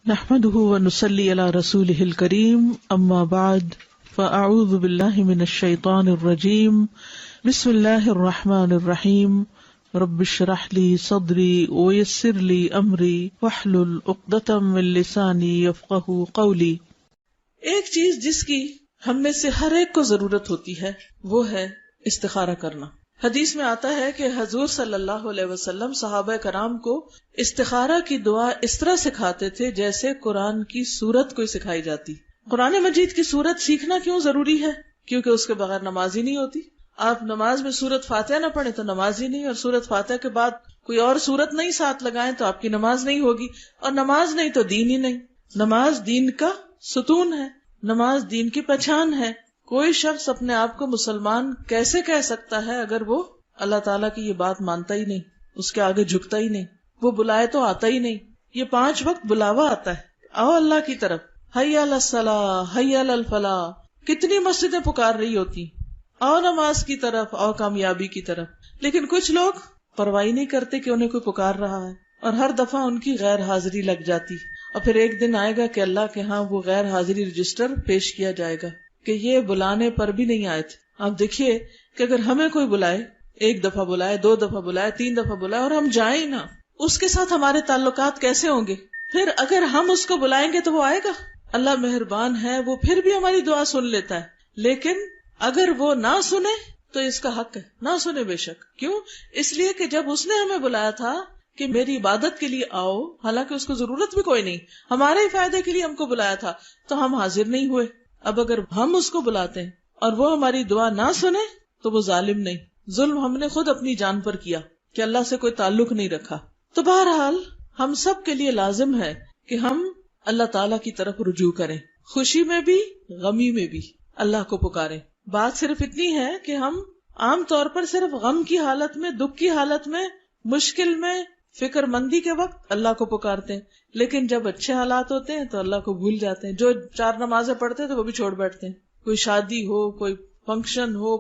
نحمده ونصلي على رسوله الكريم اما بعد فاعوذ بالله من الشيطان الرجيم بسم الله الرحمن الرحيم رب اشرح لي صدري ويسر لي امري واحلل عقدة من لساني يفقهوا قولي۔ ایک چیز جس کی ہم میں سے ہر ایک کو ضرورت ہوتی ہے وہ ہے استخارہ کرنا۔ حدیث میں آتا ہے کہ حضور صلی اللہ علیہ وسلم صحابہ کرام کو استخارہ کی دعا اس طرح سکھاتے تھے جیسے قرآن کی سورت کوئی سکھائی جاتی۔ قرآن مجید کی سورت سیکھنا کیوں ضروری ہے؟ کیونکہ اس کے بغیر نماز ہی نہیں ہوتی۔ آپ نماز میں سورت فاتحہ نہ پڑھیں تو نماز ہی نہیں، اور سورت فاتحہ کے بعد کوئی اور سورت نہیں ساتھ لگائیں تو آپ کی نماز نہیں ہوگی، اور نماز نہیں تو دین ہی نہیں۔ نماز دین کا ستون ہے، نماز دین کی پہچان ہے۔ کوئی شخص اپنے آپ کو مسلمان کیسے کہہ سکتا ہے اگر وہ اللہ تعالیٰ کی یہ بات مانتا ہی نہیں، اس کے آگے جھکتا ہی نہیں، وہ بلائے تو آتا ہی نہیں۔ یہ 5 وقت بلاوا آتا ہے، آؤ اللہ کی طرف، حی علی الصلاۃ، حی علی الفلاح۔ کتنی مسجدیں پکار رہی ہوتی، آؤ نماز کی طرف، آؤ کامیابی کی طرف، لیکن کچھ لوگ پرواہ نہیں کرتے کہ انہیں کوئی پکار رہا ہے، اور ہر دفعہ ان کی غیر حاضری لگ جاتی، اور پھر ایک دن آئے گا کہ اللہ کے ہاں وہ غیر حاضری رجسٹر پیش کیا جائے گا کہ یہ بلانے پر بھی نہیں آئے تھے۔ آپ دیکھیے کہ اگر ہمیں کوئی بلائے، 1 دفعہ بلائے، 2 دفعہ بلائے، 3 دفعہ بلائے، اور ہم جائیں نہ، اس کے ساتھ ہمارے تعلقات کیسے ہوں گے؟ پھر اگر ہم اس کو بلائیں گے تو وہ آئے گا؟ اللہ مہربان ہے، وہ پھر بھی ہماری دعا سن لیتا ہے، لیکن اگر وہ نہ سنے تو اس کا حق ہے، نہ سنے بے شک۔ کیوں؟ اس لیے کہ جب اس نے ہمیں بلایا تھا کہ میری عبادت کے لیے آؤ، حالانکہ اس کو ضرورت بھی کوئی نہیں، ہمارے ہی فائدے کے لیے ہم کو بلایا تھا، تو ہم حاضر نہیں ہوئے۔ اب اگر ہم اس کو بلاتے ہیں اور وہ ہماری دعا نہ سنے تو وہ ظالم نہیں، ظلم ہم نے خود اپنی جان پر کیا کہ اللہ سے کوئی تعلق نہیں رکھا۔ تو بہرحال ہم سب کے لیے لازم ہے کہ ہم اللہ تعالیٰ کی طرف رجوع کریں، خوشی میں بھی غمی میں بھی اللہ کو پکاریں۔ بات صرف اتنی ہے کہ ہم عام طور پر صرف غم کی حالت میں، دکھ کی حالت میں، مشکل میں، فکر مندی کے وقت اللہ کو پکارتے ہیں، لیکن جب اچھے حالات ہوتے ہیں تو اللہ کو بھول جاتے ہیں۔ جو 4 نمازیں پڑھتے ہیں تو وہ بھی چھوڑ بیٹھتے ہیں۔ کوئی شادی ہو، کوئی فنکشن ہو،